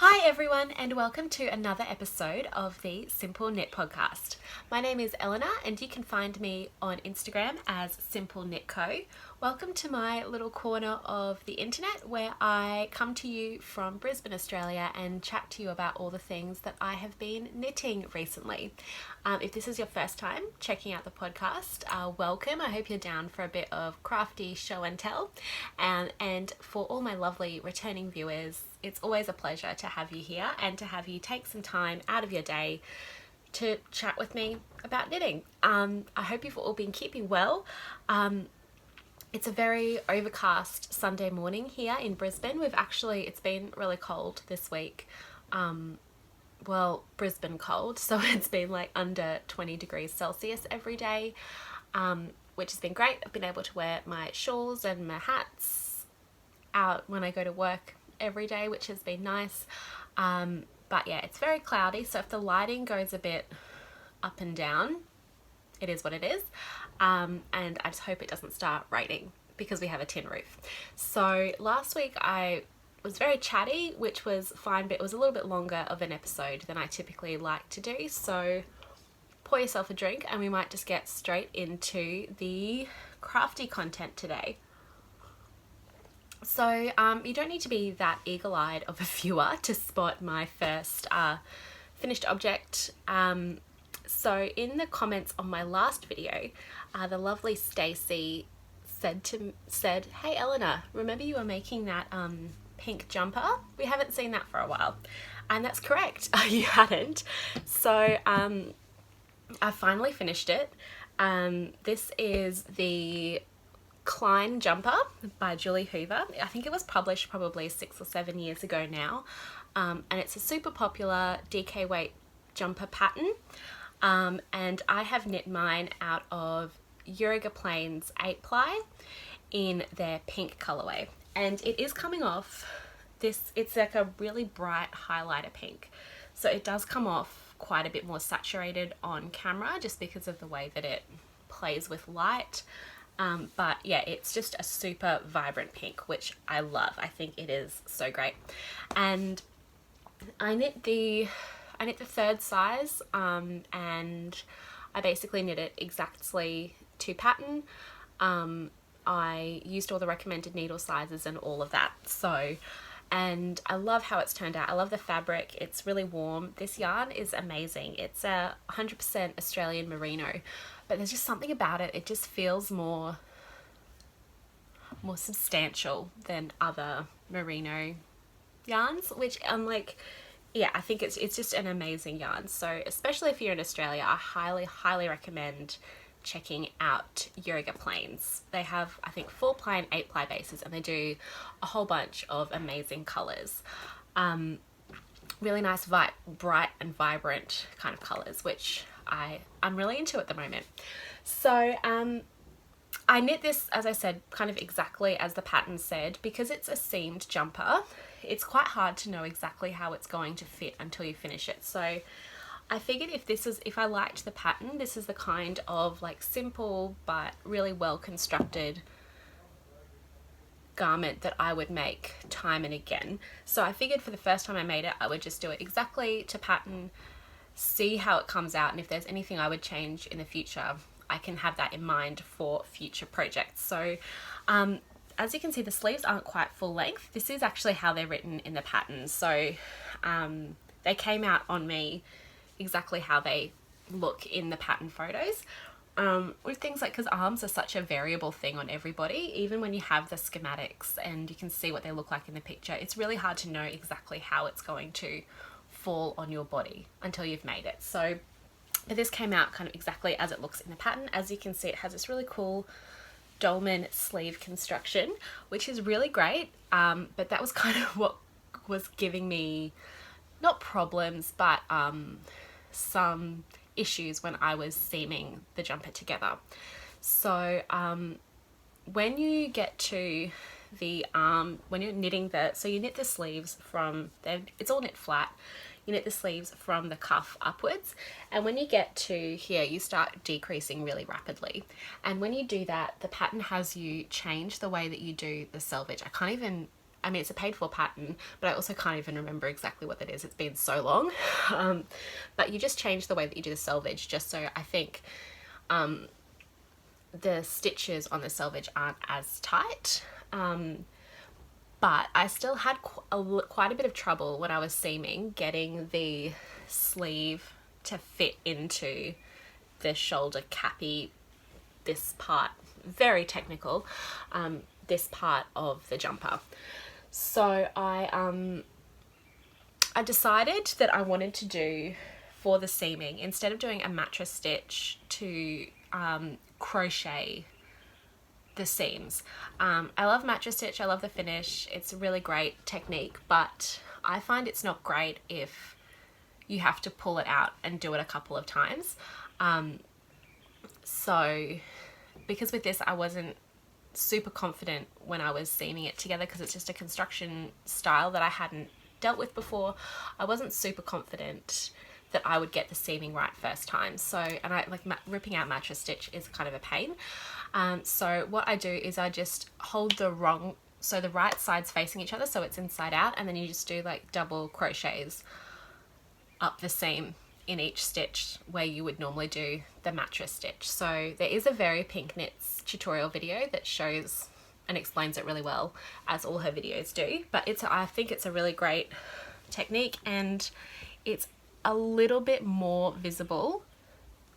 Hi everyone and welcome to another episode of the Simple Knit podcast. My name is Eleanor and you can find me on Instagram as Simple Knit Co. Welcome to my little corner of the internet where I come to you from Brisbane, Australia and chat to you about all the things that I have been knitting recently. If this is your first time checking out the podcast, welcome. I hope you're down for a bit of crafty show and tell. And for all my lovely returning viewers, it's always a pleasure to have you here and to have you take some time out of your day to chat with me about knitting. I hope you've all been keeping well. It's a very overcast Sunday morning here in Brisbane. It's been really cold this week. Brisbane cold, so it's been like under 20 degrees Celsius every day, which has been great. I've been able to wear my shawls and my hats out when I go to work every day, which has been nice. But yeah, it's very cloudy, so if the lighting goes a bit up and down, it is what it is. And I just hope it doesn't start raining because we have a tin roof. So last week I was very chatty, which was fine, but it was a little bit longer of an episode than I typically like to do. So pour yourself a drink and we might just get straight into the crafty content today. So you don't need to be that eagle-eyed of a viewer to spot my first finished object. So in the comments on my last video, the lovely Stacey said, "Hey Eleanor, remember you were making that pink jumper? We haven't seen that for a while." And that's correct, you hadn't. So I finally finished it. This is the Cline jumper by Julie Hoover. I think it was published probably 6 or 7 years ago now. And it's a super popular DK weight jumper pattern. And I have knit mine out of Jagera Plains 8-ply in their pink colorway. And it is coming off this, it's like a really bright highlighter pink. So it does come off quite a bit more saturated on camera just because of the way that it plays with light. But yeah, it's just a super vibrant pink, which I love. I think it is so great. And I knit the third size, and I basically knit it exactly to pattern. I used all the recommended needle sizes and all of that. So, and I love how it's turned out. I love the fabric. It's really warm. This yarn is amazing. It's a 100% Australian merino, but there's just something about it. It just feels more substantial than other merino yarns, which I'm like, yeah, I think it's just an amazing yarn. So especially if you're in Australia, I highly recommend checking out Jagera Plains. They have, I think, 4-ply and 8-ply bases, and they do a whole bunch of amazing colors. Really nice, bright and vibrant kind of colors, which I'm really into at the moment. So I knit this, as I said, kind of exactly as the pattern said. Because it's a seamed jumper, it's quite hard to know exactly how it's going to fit until you finish it. So I figured if I liked the pattern, this is the kind of like simple but really well constructed garment that I would make time and again. So I figured for the first time I made it, I would just do it exactly to pattern, see how it comes out, and if there's anything I would change in the future, I can have that in mind for future projects. So as you can see, the sleeves aren't quite full length. This is actually how they're written in the pattern. So they came out on me exactly how they look in the pattern photos. With things like, because arms are such a variable thing on everybody, even when you have the schematics and you can see what they look like in the picture, it's really hard to know exactly how it's going to fall on your body until you've made it. So but this came out kind of exactly as it looks in the pattern. As you can see, it has this really cool dolman sleeve construction, which is really great. But that was kind of what was giving me, not problems, but some issues when I was seaming the jumper together. So when you get to the when you're knitting so you knit the sleeves from it's all knit flat. You knit the sleeves from the cuff upwards, and when you get to here you start decreasing really rapidly, and when you do that the pattern has you change the way that you do the selvage. I can't even I mean, it's a paid for pattern, but I also can't even remember exactly what that is. It's been so long. But you just change the way that you do the selvage, just so I think the stitches on the selvage aren't as tight. But I still had quite a bit of trouble when I was seaming getting the sleeve to fit into the shoulder cappy, this part, very technical, this part of the jumper. So I decided that I wanted to do, for the seaming, instead of doing a mattress stitch, to crochet the seams. I love mattress stitch, I love the finish, it's a really great technique, but I find it's not great if you have to pull it out and do it a couple of times. So because with this I wasn't super confident when I was seaming it together, because it's just a construction style that I hadn't dealt with before, I wasn't super confident that I would get the seaming right first time. So, and I like ripping out mattress stitch is kind of a pain. So what I do is I just hold the right sides facing each other, so it's inside out, and then you just do like double crochets up the seam in each stitch where you would normally do the mattress stitch. So there is a Very Pink Knits tutorial video that shows and explains it really well, as all her videos do, but I think it's a really great technique, and it's a little bit more visible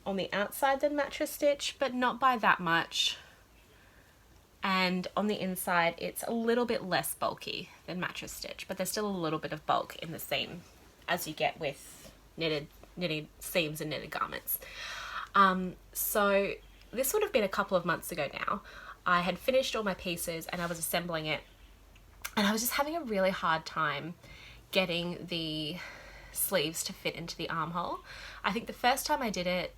on the outside than mattress stitch, but not by that much. And on the inside, it's a little bit less bulky than mattress stitch, but there's still a little bit of bulk in the seam, as you get with knitted seams and knitted garments. So this would have been a couple of months ago now. I had finished all my pieces and I was assembling it, and I was just having a really hard time getting the sleeves to fit into the armhole. I think the first time I did it,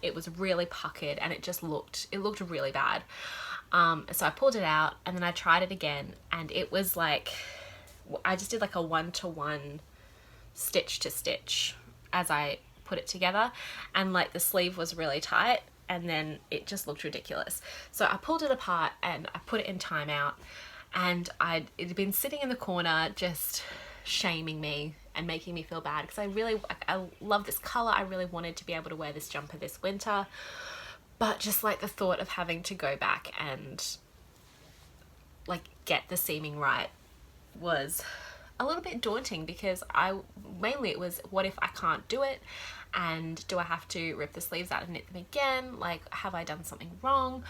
it was really puckered and it looked really bad. So I pulled it out and then I tried it again, and it was like, I just did like a 1-to-1 stitch to stitch as I put it together, and like the sleeve was really tight, and then it just looked ridiculous. So I pulled it apart and I put it in timeout, and it had been sitting in the corner just shaming me and making me feel bad, because I love this color. I really wanted to be able to wear this jumper this winter, but just like the thought of having to go back and like get the seaming right was a little bit daunting, because mainly it was, what if I can't do it, and do I have to rip the sleeves out and knit them again? Like, have I done something wrong?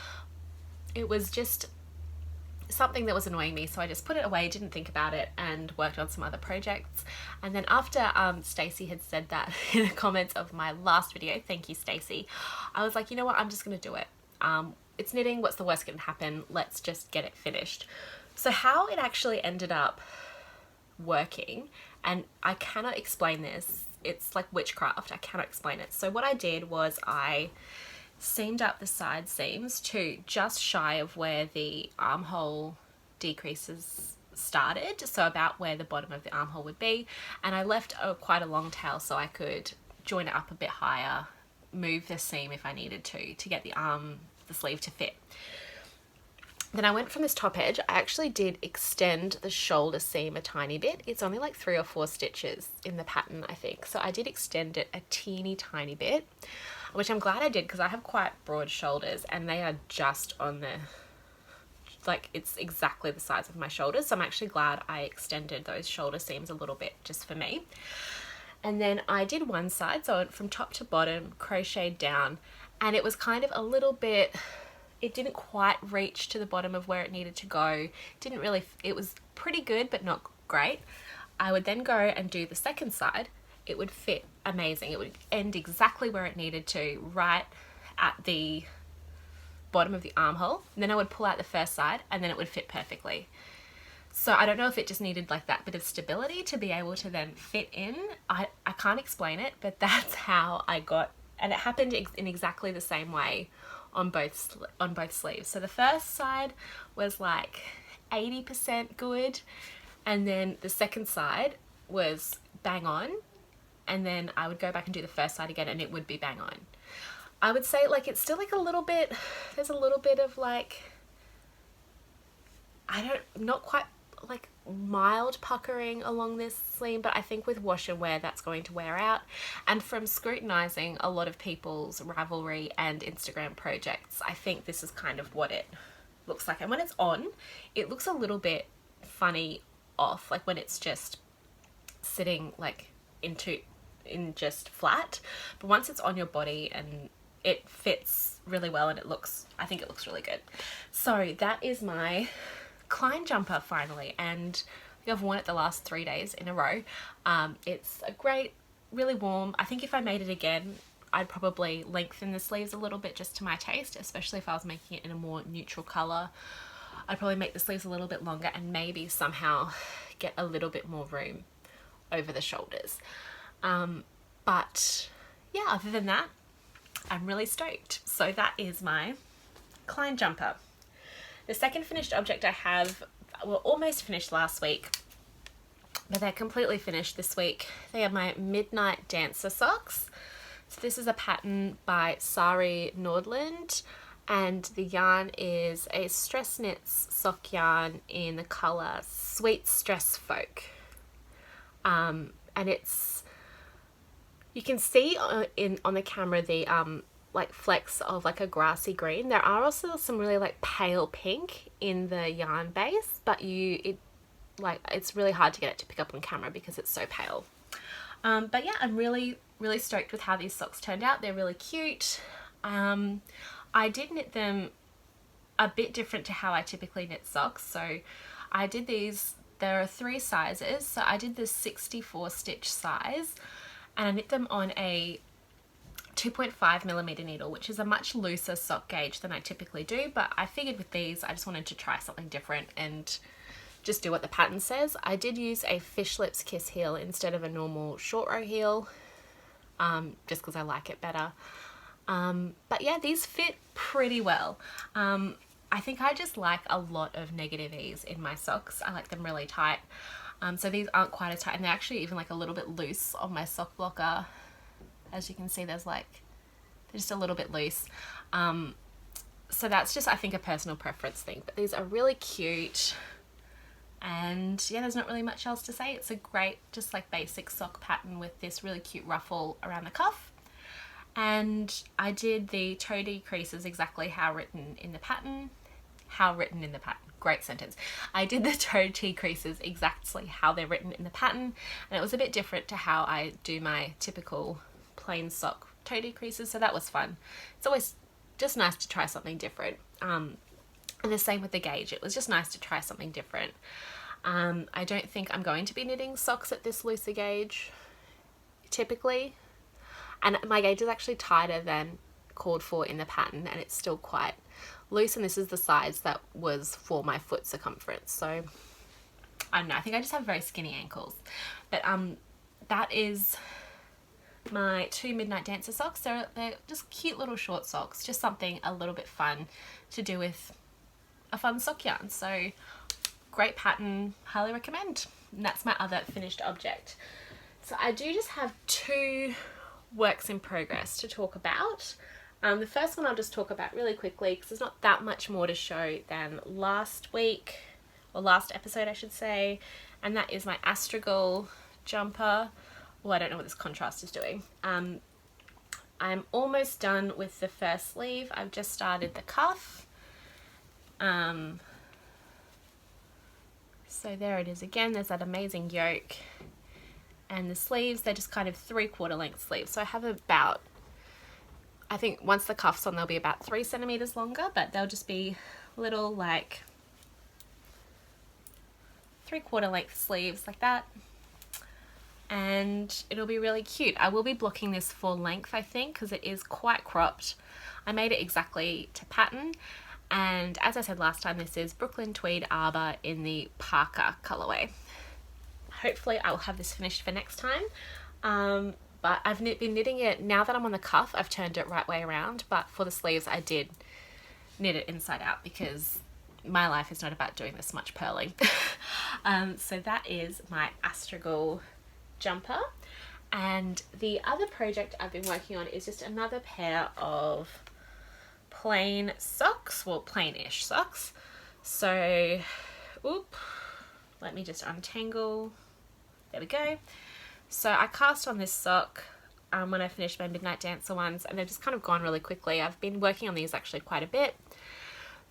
It was just something that was annoying me, so I just put it away, didn't think about it, and worked on some other projects. And then after Stacey had said that in the comments of my last video, thank you Stacey, I was like, you know what, I'm just gonna do it. It's knitting, what's the worst that can happen? Let's just get it finished. So how it actually ended up working, and I cannot explain this, it's like witchcraft, I cannot explain it. So what I did was I seamed up the side seams to just shy of where the armhole decreases started, so about where the bottom of the armhole would be, and I left quite a long tail so I could join it up a bit higher, move the seam if I needed to get the sleeve to fit. Then I went from this top edge, I actually did extend the shoulder seam a tiny bit. It's only like 3 or 4 stitches in the pattern, I think. So I did extend it a teeny tiny bit, which I'm glad I did, because I have quite broad shoulders and they are just on the, like, it's exactly the size of my shoulders. So I'm actually glad I extended those shoulder seams a little bit just for me. And then I did one side, so I went from top to bottom, crocheted down, and it was kind of a little bit, it didn't quite reach to the bottom of where it needed to go. It was pretty good, but not great. I would then go and do the second side. It would fit amazing. It would end exactly where it needed to, right at the bottom of the armhole. And then I would pull out the first side and then it would fit perfectly. So I don't know if it just needed like that bit of stability to be able to then fit in. I can't explain it, but that's how I got, and it happened in exactly the same way on both sleeves. So the first side was like 80% good, and then the second side was bang on, and then I would go back and do the first side again and it would be bang on. I would say like it's still like a little bit, there's a little bit of like, not quite like mild puckering along this sleeve, but I think with wash and wear that's going to wear out. And from scrutinizing a lot of people's Ravelry and Instagram projects, I think this is kind of what it looks like. And when it's on, it looks a little bit funny off, like when it's just sitting like in just flat, but once it's on your body and it fits really well, and I think it looks really good. So that is my Cline jumper finally, and I think I've worn it the last 3 days in a row. It's a great, really warm. I think if I made it again, I'd probably lengthen the sleeves a little bit just to my taste, especially if I was making it in a more neutral color. I'd probably make the sleeves a little bit longer and maybe somehow get a little bit more room over the shoulders. But yeah, other than that, I'm really stoked. So that is my Cline jumper. The second finished object I have were almost finished last week, but they're completely finished this week. They are my Midnight Dancer socks. So this is a pattern by Sari Nordland, and the yarn is a Stress Knits sock yarn in the colour Sweet Stress Folk. And it's, you can see on the camera the like flecks of like a grassy green. There are also some really like pale pink in the yarn base, but it's really hard to get it to pick up on camera because it's so pale. But yeah, I'm really stoked with how these socks turned out. They're really cute. I did knit them a bit different to how I typically knit socks. So I did these, there are 3 sizes. So I did the 64 stitch size, and I knit them on a 2.5mm needle, which is a much looser sock gauge than I typically do, but I figured with these I just wanted to try something different and just do what the pattern says. I did use a Fish Lips Kiss heel instead of a normal short row heel, just because I like it better. But yeah, these fit pretty well. I think I just like a lot of negative ease in my socks. I like them really tight. So these aren't quite as tight, and they're actually even like a little bit loose on my sock blocker. As you can see, they're just a little bit loose. So that's just, I think, a personal preference thing. But these are really cute. And yeah, there's not really much else to say. It's a great, just like basic sock pattern with this really cute ruffle around the cuff. And I did the toe decreases exactly how written in the pattern. Great sentence. I did the toe decreases exactly how they're written in the pattern. And it was a bit different to how I do my typical plain sock toe decreases, so that was fun. It's always just nice to try something different. And the same with the gauge. It was just nice to try something different. I don't think I'm going to be knitting socks at this looser gauge typically, and my gauge is actually tighter than called for in the pattern, and it's still quite loose, and this is the size that was for my foot circumference. So I don't know, I think I just have very skinny ankles. But that is my 2 Midnight Dancer socks. They're just cute little short socks, just something a little bit fun to do with a fun sock yarn. So great pattern, highly recommend. And that's my other finished object. So I do just have 2 works in progress to talk about. The first one I'll just talk about really quickly because there's not that much more to show than last week, or last episode I should say, and that is my Astragal jumper. Well, I don't know what this contrast is doing. I'm almost done with the first sleeve. I've just started the cuff. So there it is again. There's that amazing yoke. And the sleeves, they're just kind of 3/4 length sleeves. So I have about, I think once the cuff's on, they'll be about 3 centimeters longer, but they'll just be little like 3/4 length sleeves like that. And it'll be really cute. I will be blocking this full length, I think, because it is quite cropped. I made it exactly to pattern, and as I said last time, this is Brooklyn Tweed Arbor in the Parker colorway. Hopefully I will have this finished for next time, but I've been knitting it, now that I'm on the cuff, I've turned it right way around, but for the sleeves I did knit it inside out because my life is not about doing this much purling. So that is my Astragal jumper, and the other project I've been working on is just another pair of plain socks, well, plain-ish socks. So oop, let me just untangle. There we go. So I cast on this sock when I finished my Midnight Dancer ones, and they've just kind of gone really quickly. I've been working on these actually quite a bit.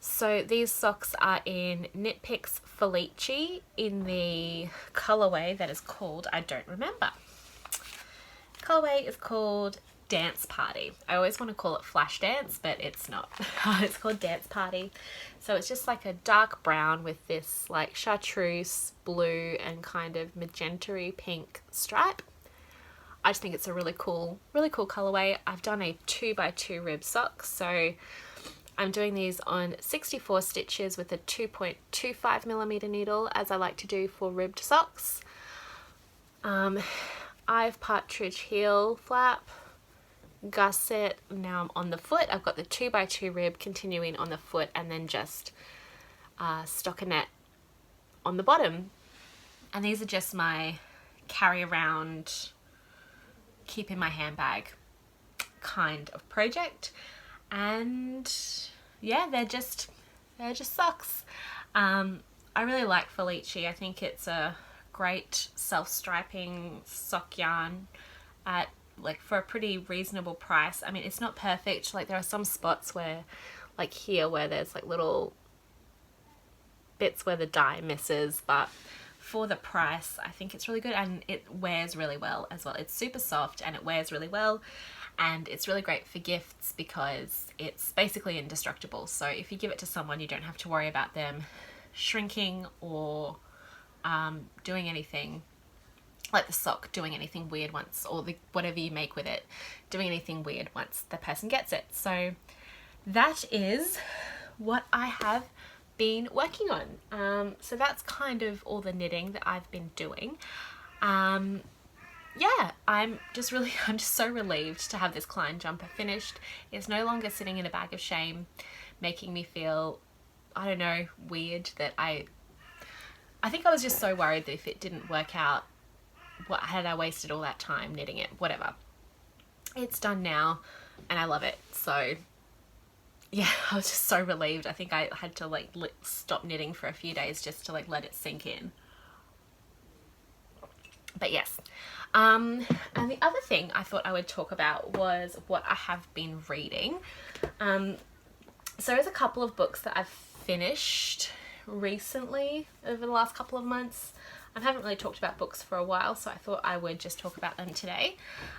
So these socks are in Knit Picks Felici in the colourway that is called, I don't remember. Colourway is called Dance Party. I always want to call it Flash Dance, but it's not. It's called Dance Party. So it's just like a dark brown with this like chartreuse blue and kind of magenta-y pink stripe. I just think it's a really cool colorway. I've done a 2x2 rib sock, so I'm doing these on 64 stitches with a 2.25mm needle, as I like to do for ribbed socks. I've partridge heel flap, gusset, now I'm on the foot. I've got the 2x2 rib continuing on the foot, and then just stockinette on the bottom. And these are just my carry around, keep in my handbag kind of project. And yeah, they're just socks. I really like Felici. I think it's a great self-striping sock yarn at like for a pretty reasonable price. I mean, it's not perfect. Like there are some spots where, like here, where there's like little bits where the dye misses, but for the price, I think it's really good, and it wears really well as well. It's super soft and it wears really well, and it's really great for gifts because it's basically indestructible. So if you give it to someone, you don't have to worry about them shrinking or doing anything like the sock doing anything weird once, or the whatever you make with it doing anything weird once the person gets it. So that is what I have been working on. So that's kind of all the knitting that I've been doing. Yeah, I'm just so relieved to have this Cline jumper finished. It's no longer sitting in a bag of shame, making me feel, I don't know, weird that I think I was just so worried that if it didn't work out, what had I wasted all that time knitting it, whatever. It's done now and I love it. So yeah, I was just so relieved. I think I had to like stop knitting for a few days just to like let it sink in. But yes, and the other thing I thought I would talk about was what I have been reading. So there's a couple of books that I've finished recently over the last couple of months. I haven't really talked about books for a while, so I thought I would just talk about them today.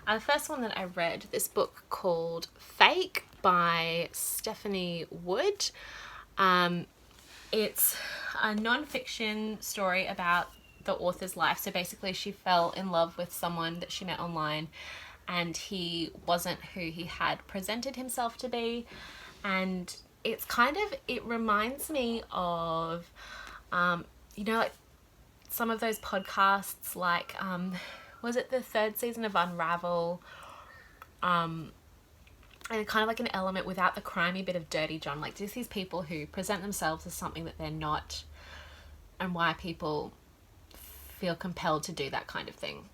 The first one that I read, this book called Fake by Stephanie Wood. It's a non-fiction story about the author's life. So basically she fell in love with someone that she met online, and he wasn't who he had presented himself to be. And it's kind of, it reminds me of, you know, like some of those podcasts, like, was it the third season of Unravel? And kind of like an element without the crimey bit of Dirty John, like just these people who present themselves as something that they're not, and why people feel compelled to do that kind of thing.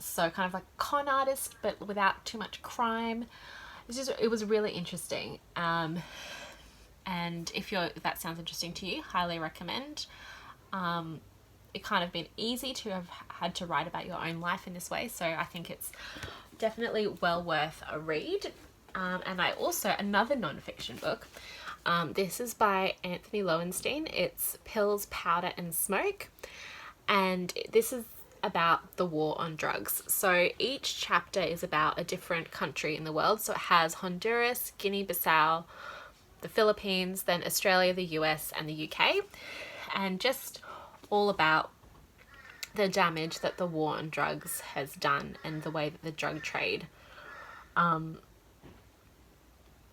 So kind of like con artist, but without too much crime. It was really interesting. And if that sounds interesting to you, highly recommend. It kind of been easy to have had to write about your own life in this way, so I think it's definitely well worth a read. And I also, another non-fiction book, this is by Antony Loewenstein. It's Pills, Powder and Smoke, and this is about the war on drugs. So each chapter is about a different country in the world. So it has Honduras, Guinea-Bissau, the Philippines, then Australia, the US and the UK, and just all about the damage that the war on drugs has done and the way that the drug trade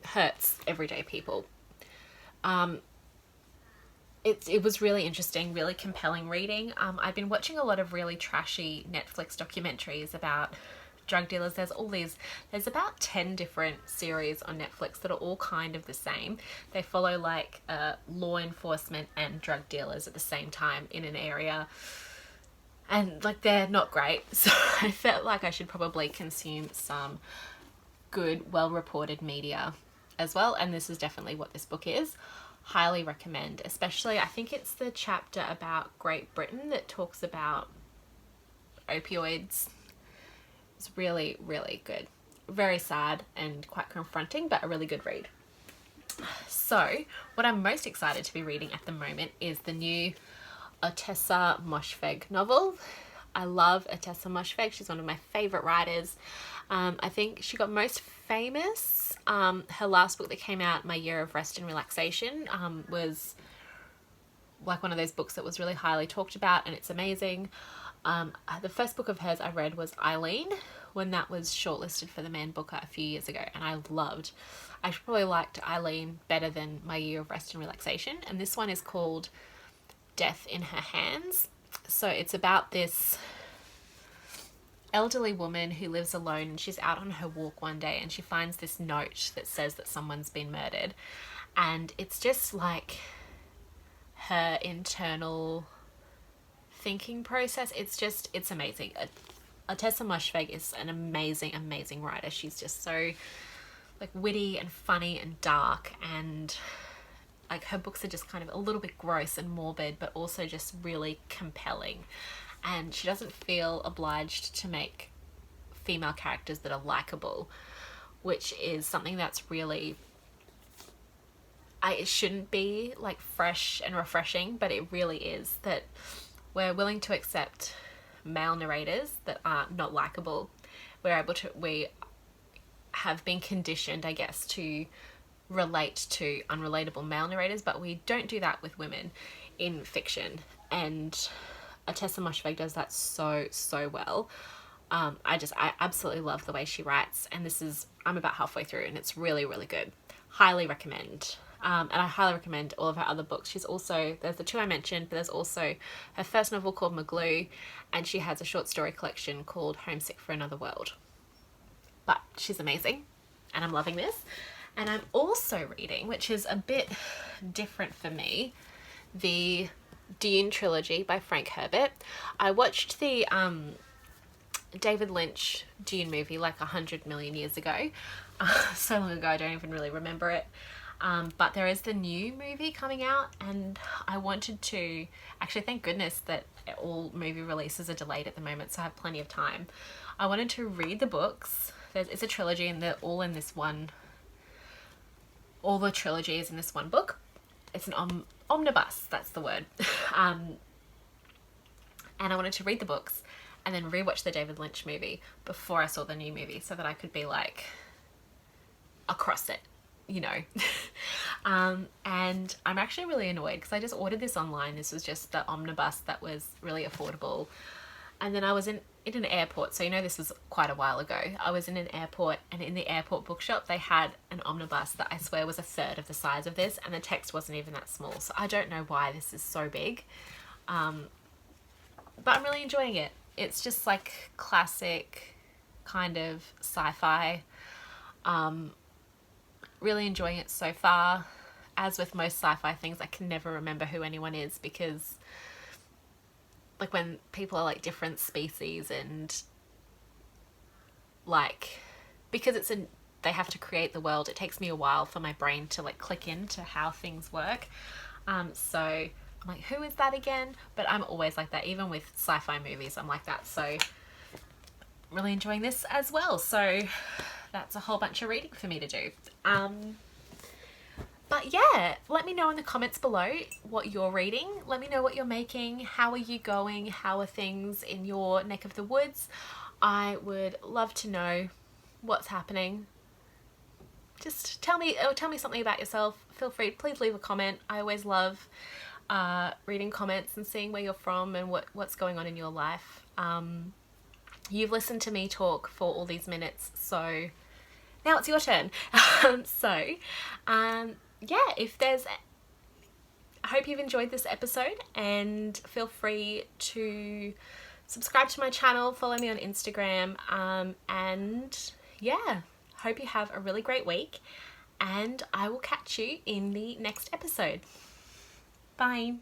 hurts everyday people. It was really interesting, really compelling reading. I've been watching a lot of really trashy Netflix documentaries about drug dealers. There's about 10 different series on Netflix that are all kind of the same. They follow like law enforcement and drug dealers at the same time in an area, and like they're not great. So I felt like I should probably consume some good, well-reported media as well, and this is definitely what this book is. highly recommend, especially I think it's the chapter about Great Britain that talks about opioids. It's really, really good. Very sad and quite confronting, but a really good read. So what I'm most excited to be reading at the moment is the new Ottessa Moshfegh novel. I love Ottessa Moshfegh. She's one of my favourite writers. I think she got most famous. Her last book that came out, My Year of Rest and Relaxation, was like one of those books that was really highly talked about, and it's amazing. The first book of hers I read was Eileen, when that was shortlisted for the Man Booker a few years ago, and I probably liked Eileen better than My Year of Rest and Relaxation, and this one is called Death in Her Hands. So it's about this elderly woman who lives alone, and she's out on her walk one day and she finds this note that says that someone's been murdered, and it's just like her internal thinking process. It's amazing. Ottessa Moshfegh is an amazing writer. She's just so like witty and funny and dark, and like her books are just kind of a little bit gross and morbid, but also just really compelling. And she doesn't feel obliged to make female characters that are likable, which is something that's really, it shouldn't be like fresh and refreshing, but it really is, that we're willing to accept male narrators that are not likable. We have been conditioned, I guess, to relate to unrelatable male narrators, but we don't do that with women in fiction, and Ottessa Moshfegh does that so well. I absolutely love the way she writes, and I'm about halfway through and it's really, really good. Highly recommend. And I highly recommend all of her other books. There's the two I mentioned, but there's also her first novel called Maglue, and she has a short story collection called Homesick for Another World. But she's amazing, and I'm loving this. And I'm also reading, which is a bit different for me, the Dune trilogy by Frank Herbert. I watched the David Lynch Dune movie like 100 million years ago. So long ago I don't even really remember it. But there is the new movie coming out, and I wanted to, actually thank goodness that all movie releases are delayed at the moment, so I have plenty of time. I wanted to read the books. It's a trilogy and they're all in this one. All the trilogy is in this one book. It's an omnibus, that's the word. And I wanted to read the books and then rewatch the David Lynch movie before I saw the new movie, so that I could be like across it, you know. And I'm actually really annoyed because I just ordered this online. This was just the omnibus that was really affordable. And then I was in an airport, so you know this was quite a while ago. I was in an airport, and in the airport bookshop they had an omnibus that I swear was a third of the size of this, and the text wasn't even that small. So I don't know why this is so big, but I'm really enjoying it. It's just like classic kind of sci-fi. Really enjoying it so far. As with most sci-fi things, I can never remember who anyone is, because like when people are like different species, and like because they have to create the world, it takes me a while for my brain to like click into how things work. So I'm like, who is that again? But I'm always like that, even with sci-fi movies I'm like that. So really enjoying this as well. So that's a whole bunch of reading for me to do. But yeah, let me know in the comments below what you're reading. Let me know what you're making. How are you going? How are things in your neck of the woods? I would love to know what's happening. Just tell me something about yourself. Feel free, please leave a comment. I always love reading comments and seeing where you're from and what's going on in your life. You've listened to me talk for all these minutes, so now it's your turn. Yeah, I hope you've enjoyed this episode, and feel free to subscribe to my channel, follow me on Instagram, and yeah, hope you have a really great week, and I will catch you in the next episode. Bye.